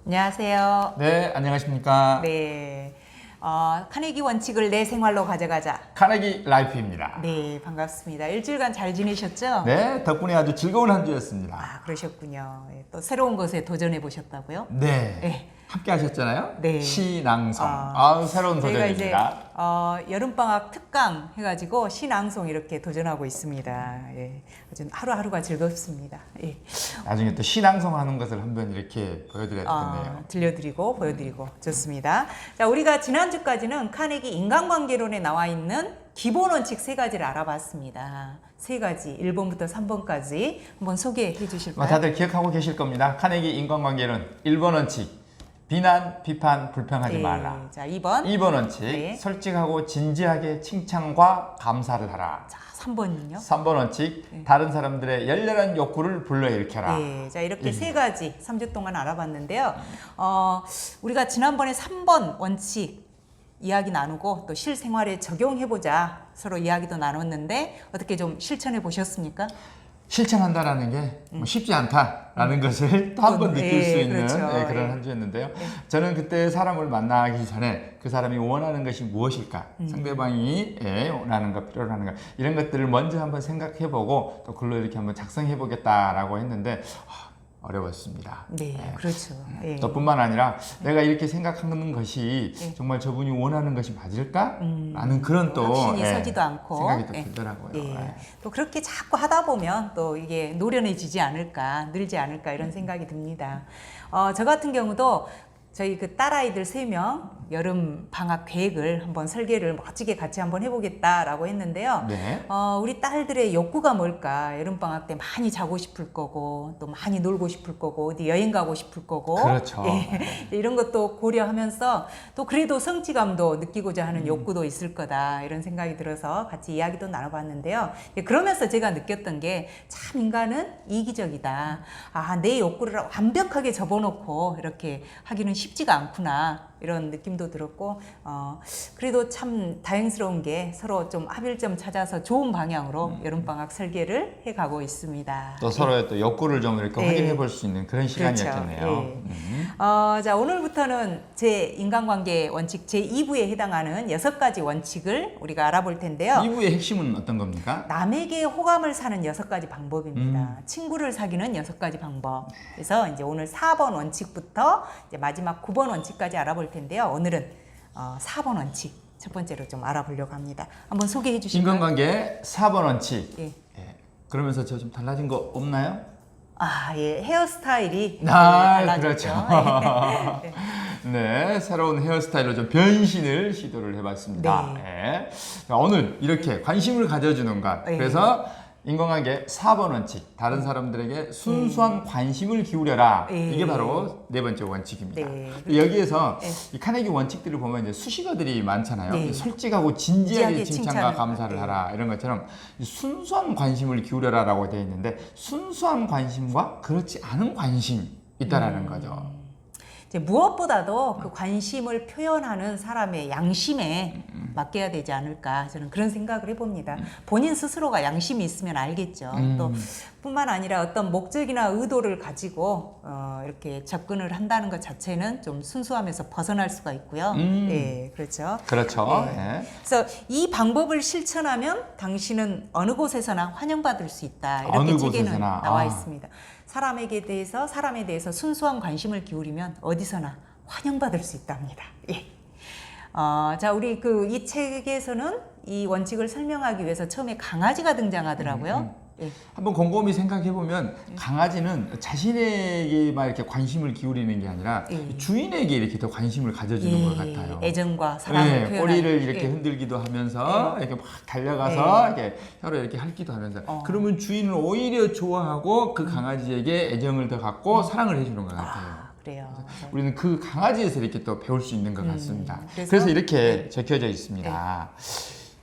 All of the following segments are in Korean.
안녕하세요. 네, 안녕하십니까. 네, 카네기 원칙을 내 생활로 가져가자. 카네기 라이프입니다. 네, 반갑습니다. 일주일간 잘 지내셨죠? 네, 덕분에 아주 즐거운 한 주였습니다. 아, 그러셨군요. 예, 또 새로운 것에 도전해 보셨다고요? 네, 네. 함께 하셨잖아요. 네. 시낭송. 아, 새로운 저희가 이제 도전입니다. 여름방학 특강 해가지고 시낭송 이렇게 도전하고 있습니다. 예, 아주 하루하루가 즐겁습니다. 예. 나중에 또 시낭송 하는 것을 한번 이렇게 보여드려야 되겠네요. 들려드리고 보여드리고 좋습니다. 자, 우리가 지난주까지는 카네기 인간관계론에 나와 있는 기본 원칙 세 가지를 알아봤습니다. 세 가지, 1번부터 3번까지 한번 소개해 주실까요? 다들 기억하고 계실 겁니다. 카네기 인간관계론 1번 원칙. 비난, 비판, 불평하지 말라. 자, 2번. 2번 원칙. 네. 솔직하고 진지하게 칭찬과 감사를 하라. 자, 3번은요? 3번 원칙. 다른 사람들의 열렬한 욕구를 불러일으켜라. 네, 자 이렇게 세 가지 3주 동안 알아봤는데요. 우리가 지난번에 3번 원칙 이야기 나누고 또 실생활에 적용해보자 서로 이야기도 나눴는데 어떻게 좀 실천해 보셨습니까? 실천한다라는 게 쉽지 않다라는 것을 또 한 번 느낄 수 있는 그렇죠. 그런 한 주였는데요. 저는 그때 사람을 만나기 전에 그 사람이 원하는 것이 무엇일까, 상대방이 원하는 것, 필요로 하는 것, 이런 것들을 먼저 한번 생각해보고 또 글로 이렇게 한번 작성해보겠다라고 했는데 어려웠습니다. 네, 그렇죠. 예. 또 뿐만 아니라 내가 이렇게 생각하는 것이 정말 저분이 원하는 것이 맞을까? 라는 그런 또 확신이 서지도 않고 생각이 또 들더라고요. 예. 또 그렇게 자꾸 하다 보면 또 이게 노련해지지 않을까, 늘지 않을까 이런 생각이 듭니다. 저 같은 경우도 저희 그 딸아이들 3명 여름 방학 계획을 한번 설계를 멋지게 같이 한번 해보겠다라고 했는데요. 네. 우리 딸들의 욕구가 뭘까? 여름 방학 때 많이 자고 싶을 거고 또 많이 놀고 싶을 거고 어디 여행 가고 싶을 거고 그렇죠. 예, 이런 것도 고려하면서 또 그래도 성취감도 느끼고자 하는 욕구도 있을 거다 이런 생각이 들어서 같이 이야기도 나눠봤는데요. 예, 그러면서 제가 느꼈던 게 참 인간은 이기적이다. 내 욕구를 완벽하게 접어놓고 이렇게 하기는 쉽지가 않구나 이런 느낌도 들었고 그래도 참 다행스러운 게 서로 좀 합일점 찾아서 좋은 방향으로 여름방학 설계를 해가고 있습니다. 또 서로의 또 욕구를 좀 이렇게 네. 확인해 볼 수 있는 그런 시간이었겠네요. 그렇죠. 자, 오늘부터는 제 인간관계 원칙 제2부에 해당하는 6가지 원칙을 우리가 알아볼 텐데요. 2부의 핵심은 어떤 겁니까? 남에게 호감을 사는 6가지 방법입니다. 친구를 사귀는 6가지 방법. 그래서 이제 오늘 4번 원칙부터 이제 마지막 9번 원칙까지 알아볼 텐데요. 오늘은 4번 원칙 첫 번째로 좀 알아보려고 합니다. 한번 소개해 주실까요? 인간관계 4번 원칙. 예. 예. 그러면서 저 좀 달라진 거 없나요? 예, 헤어스타일이 그렇죠. 달라졌죠. 네, 새로운 헤어스타일로 좀 변신을 시도를 해봤습니다. 예. 자, 오늘 이렇게 관심을 가져주는 것. 그래서 인간관계 4번 원칙, 다른 사람들에게 순수한 관심을 기울여라. 이게 바로 4번째 원칙입니다. 여기에서 이 카네기 원칙들을 보면 이제 수식어들이 많잖아요. 솔직하고 진지하게 칭찬과 감사를 하라. 이런 것처럼 이 순수한 관심을 기울여라라고 되어 있는데 순수한 관심과 그렇지 않은 관심이 있다라는 거죠. 무엇보다도 그 관심을 표현하는 사람의 양심에 맡겨야 되지 않을까 저는 그런 생각을 해봅니다. 본인 스스로가 양심이 있으면 알겠죠. 또 뿐만 아니라 어떤 목적이나 의도를 가지고 이렇게 접근을 한다는 것 자체는 좀 순수함에서 벗어날 수가 있고요. 네, 그렇죠. 그렇죠. 네. 그래서 이 방법을 실천하면 당신은 어느 곳에서나 환영받을 수 있다. 이렇게 책에는 나와 있습니다. 사람에 대해서 순수한 관심을 기울이면 어디서나 환영받을 수 있답니다. 예. 자, 우리 이 책에서는 이 원칙을 설명하기 위해서 처음에 강아지가 등장하더라고요. 예. 한번 곰곰이 생각해 보면 강아지는 자신에게만 이렇게 관심을 기울이는 게 아니라 주인에게 이렇게 더 관심을 가져주는 것 같아요. 애정과 사랑을 표현하는. 꼬리를 이렇게 흔들기도 하면서 이렇게 막 달려가서 이렇게 혀로 이렇게 핥기도 하면서 그러면 주인은 오히려 좋아하고 그 강아지에게 애정을 더 갖고 사랑을 해주는 것 같아요. 그래요. 우리는 그 강아지에서 이렇게 또 배울 수 있는 것 같습니다. 그래서 이렇게 적혀져 있습니다.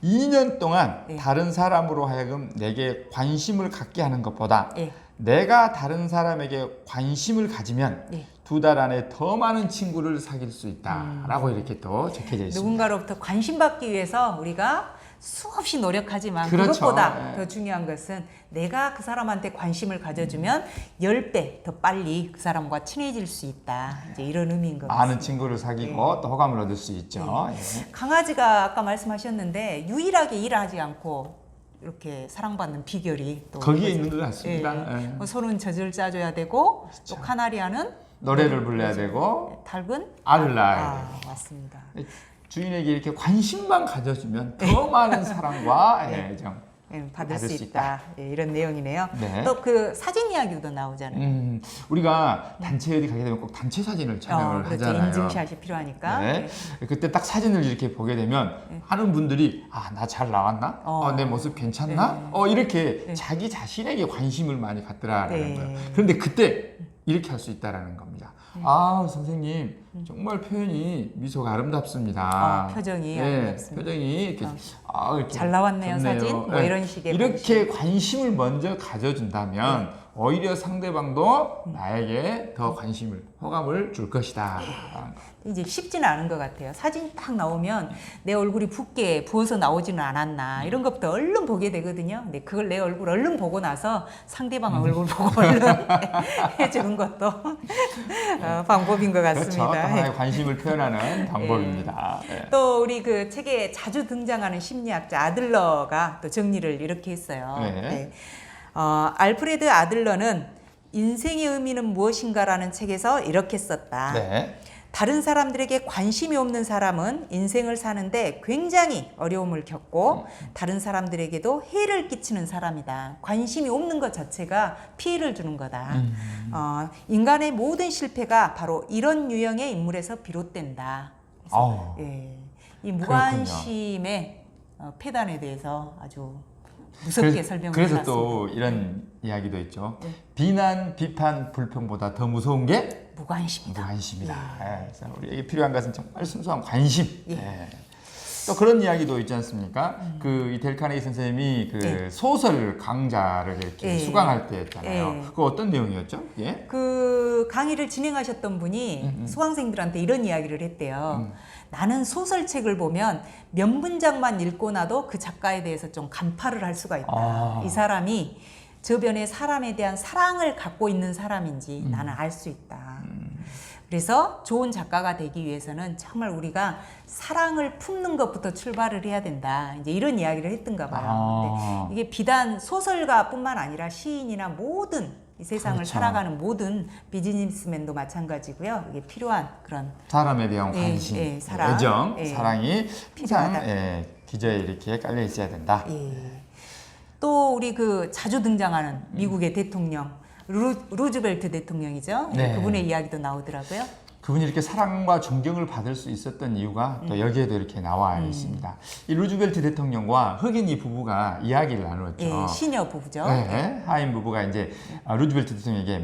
2년 동안 다른 사람으로 하여금 내게 관심을 갖게 하는 것보다 내가 다른 사람에게 관심을 가지면 2달 안에 더 많은 친구를 사귈 수 있다라고 이렇게 또 적혀져 있습니다. 누군가로부터 관심받기 위해서 우리가 수없이 노력하지만 그렇죠. 그것보다 예. 더 중요한 것은 내가 그 사람한테 관심을 가져주면 10배 더 빨리 그 사람과 친해질 수 있다. 이제 이런 의미인 것 같습니다. 많은 친구를 사귀고 또 호감을 얻을 수 있죠. 예. 강아지가 아까 말씀하셨는데 유일하게 일하지 않고 이렇게 사랑받는 비결이 또 거기에 이거죠. 있는 것 같습니다. 예. 예. 뭐 손은 젖을 짜줘야 되고 또 카나리아는 노래를 불러야 되고 닭은 알을 낳아야 되고 맞습니다. 주인에게 이렇게 관심만 가져주면 더 많은 사랑과 애정 받을 수 있다. 예, 이런 내용이네요. 네. 또 그 사진 이야기도 나오잖아요. 우리가 단체 어디 가게 되면 꼭 단체 사진을 촬영을 그렇죠. 하잖아요. 인증샷이 필요하니까. 네. 그때 딱 사진을 이렇게 보게 되면 하는 분들이 나 잘 나왔나? 내 모습 괜찮나? 이렇게 자기 자신에게 관심을 많이 갖더라라는 거예요. 그런데 그때 이렇게 할 수 있다라는 겁니다. 선생님 정말 표현이 미소가 아름답습니다. 표정이 네, 아름답습니다. 표정이 이렇게, 이렇게 잘 나왔네요, 좋네요. 사진. 뭐 네. 이런 식의 이렇게 관심을 먼저 가져준다면 오히려 상대방도 나에게 더 관심을, 호감을 줄 것이다. 이제 쉽지는 않은 것 같아요. 사진 딱 나오면 내 얼굴이 붓게 부어서 나오지는 않았나 이런 것부터 얼른 보게 되거든요. 근데 그걸 내 얼굴 얼른 보고 나서 상대방 얼굴 보고 얼른 해주는 것도 방법인 것 그렇죠. 같습니다. 하나의 관심을 표현하는 방법입니다. 네. 또 우리 그 책에 자주 등장하는 심리학자 아들러가 또 정리를 이렇게 했어요. 네. 알프레드 아들러는 인생의 의미는 무엇인가라는 책에서 이렇게 썼다. 네. 다른 사람들에게 관심이 없는 사람은 인생을 사는데 굉장히 어려움을 겪고 다른 사람들에게도 해를 끼치는 사람이다. 관심이 없는 것 자체가 피해를 주는 거다. 인간의 모든 실패가 바로 이런 유형의 인물에서 비롯된다. 그래서, 이 무관심의 폐단에 대해서 아주 무섭게 설명을 그래서 해놨습니다. 또 이런 이야기도 있죠. 비난, 비판, 불평보다 더 무서운 게 무관심이다. 무관심이다. 그래서 우리에게 필요한 것은 정말 순수한 관심. 또 그런 이야기도 있지 않습니까? 그 델 카네기 선생님이 그 소설 강좌를 이렇게 수강할 때 했잖아요. 그거 어떤 내용이었죠? 그 강의를 진행하셨던 분이 수강생들한테 이런 이야기를 했대요. 나는 소설책을 보면 몇 문장만 읽고 나도 그 작가에 대해서 좀 간파를 할 수가 있다. 이 사람이 저변에 사람에 대한 사랑을 갖고 있는 사람인지 나는 알 수 있다. 그래서 좋은 작가가 되기 위해서는 정말 우리가 사랑을 품는 것부터 출발을 해야 된다. 이제 이런 이야기를 했던가 봐요. 근데 이게 비단 소설가뿐만 아니라 시인이나 모든 이 세상을 살아가는 모든 비즈니스맨도 마찬가지고요. 이게 필요한 그런 사람에 대한 관심, 사랑, 애정, 사랑이 필요하다. 항상 기저에 이렇게 깔려 있어야 된다. 또 우리 그 자주 등장하는 미국의 대통령 루즈벨트 대통령이죠. 그분의 이야기도 나오더라고요. 그분이 이렇게 사랑과 존경을 받을 수 있었던 이유가 또 여기에도 이렇게 나와 있습니다. 이 루즈벨트 대통령과 흑인 이 부부가 이야기를 나누었죠. 시녀 부부죠. 하인 부부가 이제 루즈벨트 대통령에게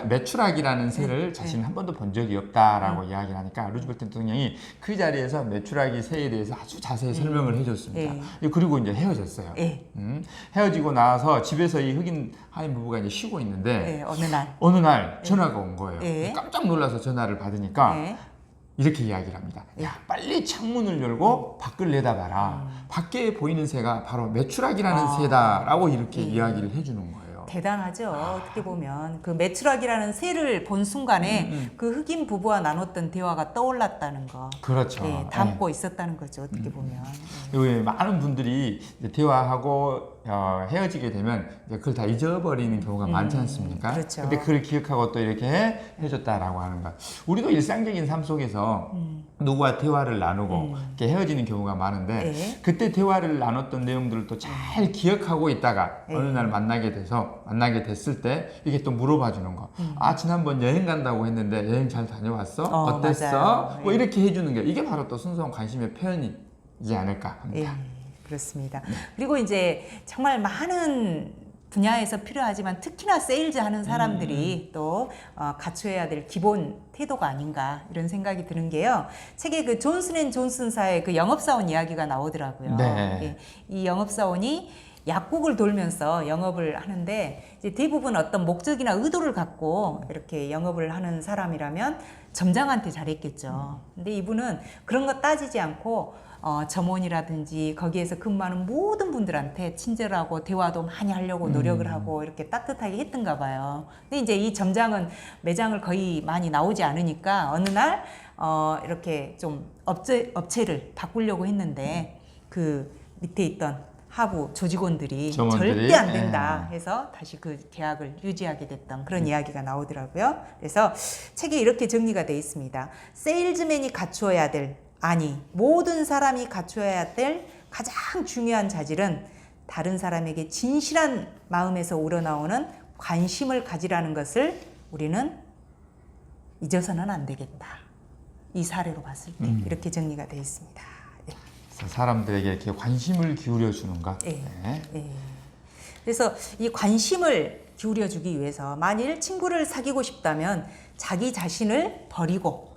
매출학이라는 새를 자신은 한 번도 본 적이 없다라고 이야기를 하니까 루즈벨트 대통령이 그 자리에서 매출학의 새에 대해서 아주 자세히 설명을 해줬습니다. 그리고 이제 헤어졌어요. 헤어지고 나서 집에서 이 흑인 하인 부부가 이제 쉬고 있는데 어느 날 전화가 온 거예요. 깜짝 놀라서 전화를 받으니까 이렇게 이야기를 합니다. 야, 빨리 창문을 열고 밖을 내다봐라. 밖에 보이는 새가 바로 매출학이라는 새다라고 이렇게 이야기를 해주는 거예요. 대단하죠. 어떻게 보면 그 매출학이라는 새를 본 순간에 그 흑인 부부와 나눴던 대화가 떠올랐다는 거. 그렇죠. 담고 있었다는 거죠. 어떻게 보면. 많은 분들이 대화하고 헤어지게 되면 이제 그걸 다 잊어버리는 경우가 많지 않습니까? 그렇죠. 근데 그걸 기억하고 또 이렇게 해줬다라고 하는 것. 우리도 일상적인 삶 속에서 누구와 대화를 나누고 이렇게 헤어지는 경우가 많은데 그때 대화를 나눴던 내용들을 또 잘 기억하고 있다가 어느 날 만나게 됐을 때 이게 또 물어봐 주는 거. 지난번 여행 간다고 했는데 여행 잘 다녀왔어? 어땠어? 뭐 이렇게 해주는 게 이게 바로 또 순수한 관심의 표현이지 않을까 합니다. 그렇습니다. 그리고 이제 정말 많은 분야에서 필요하지만 특히나 세일즈 하는 사람들이 또 갖춰야 될 기본 태도가 아닌가 이런 생각이 드는 게요. 책에 그 존슨앤존슨사의 그 영업사원 이야기가 나오더라고요. 이 영업사원이 약국을 돌면서 영업을 하는데 이제 대부분 어떤 목적이나 의도를 갖고 이렇게 영업을 하는 사람이라면 점장한테 잘했겠죠. 근데 이분은 그런 거 따지지 않고 점원이라든지 거기에서 근무하는 모든 분들한테 친절하고 대화도 많이 하려고 노력을 하고 이렇게 따뜻하게 했던가 봐요. 근데 이제 이 점장은 매장을 거의 많이 나오지 않으니까 어느 날 이렇게 좀 업체를 바꾸려고 했는데 그 밑에 있던 하부 조직원들이 점원들이? 절대 안 된다 해서 다시 그 계약을 유지하게 됐던 그런 이야기가 나오더라고요. 그래서 책에 이렇게 정리가 되어 있습니다. 세일즈맨이 갖추어야 될, 아니 모든 사람이 갖추어야 될 가장 중요한 자질은 다른 사람에게 진실한 마음에서 우러나오는 관심을 가지라는 것을 우리는 잊어서는 안 되겠다. 이 사례로 봤을 때 이렇게 정리가 되어 있습니다. 네. 사람들에게 이렇게 관심을 기울여 주는가? 네. 네. 네. 그래서 이 관심을 기울여주기 위해서 만일 친구를 사귀고 싶다면 자기 자신을 버리고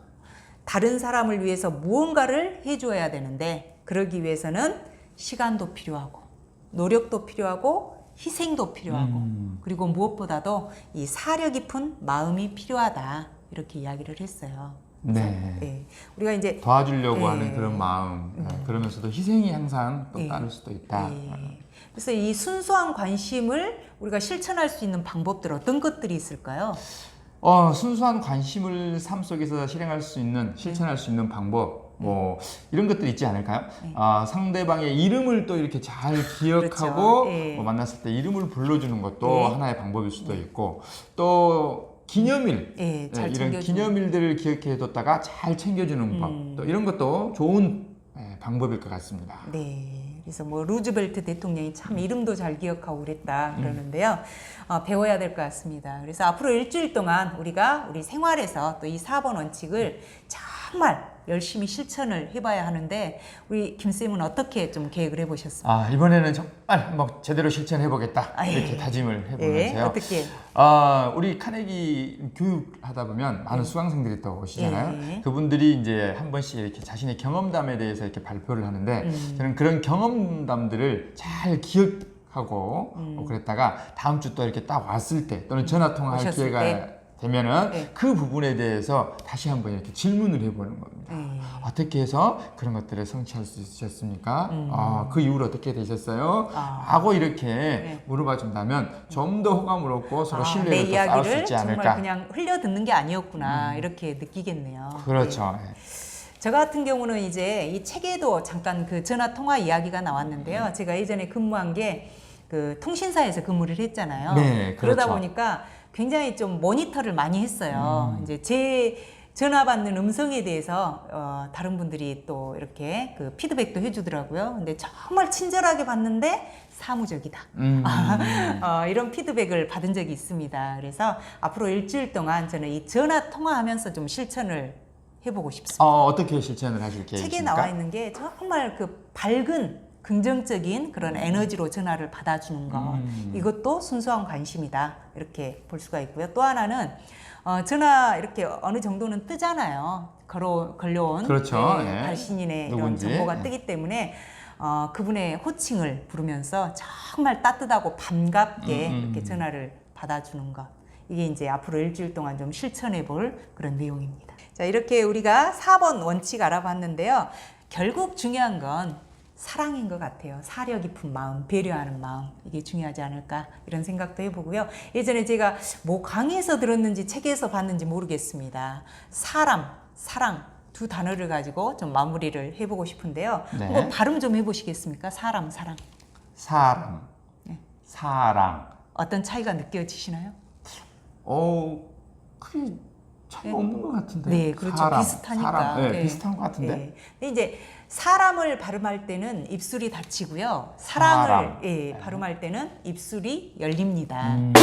다른 사람을 위해서 무언가를 해줘야 되는데 그러기 위해서는 시간도 필요하고 노력도 필요하고 희생도 필요하고 그리고 무엇보다도 이 사려 깊은 마음이 필요하다 이렇게 이야기를 했어요. 네. 네. 우리가 이제 도와주려고 네. 하는 그런 마음, 그러면서도 희생이 항상 또 따를 수도 있다. 그래서 이 순수한 관심을 우리가 실천할 수 있는 방법들 어떤 것들이 있을까요? 순수한 관심을 삶 속에서 실행할 수 있는, 실천할 수 있는 방법, 뭐 이런 것들 있지 않을까요? 상대방의 이름을 또 이렇게 잘 기억하고 그렇죠. 예. 뭐 만났을 때 이름을 불러주는 것도 예. 하나의 방법일 수도 있고 또 기념일, 예, 잘 이런 챙겨주는. 기념일들을 기억해뒀다가 잘 챙겨주는 법, 또 이런 것도 좋은 방법일 것 같습니다. 네. 그래서 뭐 루즈벨트 대통령이 참 이름도 잘 기억하고 그랬다 그러는데요. 배워야 될 것 같습니다. 그래서 앞으로 일주일 동안 우리가 우리 생활에서 또 이 4번 원칙을 정말 열심히 실천을 해봐야 하는데 우리 김쌤은 어떻게 좀 계획을 해보셨습니까? 이번에는 정말 한번 제대로 실천해보겠다 이렇게 예. 다짐을 예, 해보면서요. 어떻게? 우리 카네기 교육하다 보면 많은 수강생들이 또 오시잖아요. 예. 그분들이 이제 한 번씩 이렇게 자신의 경험담에 대해서 이렇게 발표를 하는데 저는 그런 경험담들을 잘 기억하고 그랬다가 다음 주 또 이렇게 딱 왔을 때 또는 전화 통화할 오셨을 기회가 때? 되면은 네. 그 부분에 대해서 다시 한번 이렇게 질문을 해보는 겁니다. 어떻게 해서 그런 것들을 성취할 수 있으셨습니까? 그 이후로 어떻게 되셨어요? 하고 이렇게 물어봐 준다면 좀 더 호감을 얻고 서로 내 신뢰를 또 쌓을 수 이야기를 있지 정말 않을까? 그냥 흘려 듣는 게 아니었구나 이렇게 느끼겠네요. 그렇죠. 네. 저 같은 경우는 이제 이 책에도 잠깐 그 전화 통화 이야기가 나왔는데요. 제가 예전에 근무한 게 그 통신사에서 근무를 했잖아요. 네, 그러다 그렇죠. 보니까 굉장히 좀 모니터를 많이 했어요. 이제 제 전화 받는 음성에 대해서 다른 분들이 또 이렇게 그 피드백도 해주더라고요. 근데 정말 친절하게 받는데 사무적이다. 이런 피드백을 받은 적이 있습니다. 그래서 앞으로 일주일 동안 저는 이 전화 통화하면서 좀 실천을 해보고 싶습니다. 어떻게 실천을 하실 계획이십니까? 책에 나와 있는 게 정말 그 밝은 긍정적인 그런 에너지로 전화를 받아주는 것 이것도 순수한 관심이다 이렇게 볼 수가 있고요. 또 하나는 전화 이렇게 어느 정도는 뜨잖아요. 걸려온 그렇죠. 예. 발신인의 이런 누군지. 정보가 뜨기 때문에 그분의 호칭을 부르면서 정말 따뜻하고 반갑게 이렇게 전화를 받아주는 것 이게 이제 앞으로 일주일 동안 좀 실천해 볼 그런 내용입니다. 자, 이렇게 우리가 4번 원칙 알아봤는데요. 결국 중요한 건 사랑인 것 같아요. 사려 깊은 마음, 배려하는 마음 이게 중요하지 않을까 이런 생각도 해보고요. 예전에 제가 뭐 강의에서 들었는지 책에서 봤는지 모르겠습니다. 사람, 사랑 두 단어를 가지고 좀 마무리를 해보고 싶은데요. 네. 한번 발음 좀 해보시겠습니까? 사람, 사랑. 사랑, 네. 사랑. 어떤 차이가 느껴지시나요? 크게 차이가 없는 것 같은데. 네, 그렇죠. 사람, 비슷하니까. 사람. 네, 네. 비슷한 것 같은데. 네. 근데 이제 사람을 발음할 때는 입술이 닫히고요. 사랑을 사람. 발음할 때는 입술이 열립니다. 음.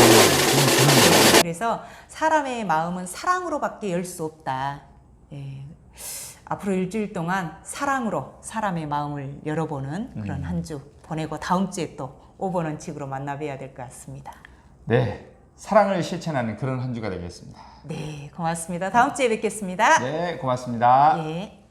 그래서 사람의 마음은 사랑으로밖에 열 수 없다. 예. 앞으로 일주일 동안 사랑으로 사람의 마음을 열어보는 그런 한 주 보내고 다음 주에 또 5번 원칙으로 만나 뵈야 될 것 같습니다. 네, 사랑을 실천하는 그런 한 주가 되겠습니다. 네, 고맙습니다. 다음 주에 뵙겠습니다. 네, 고맙습니다. 예.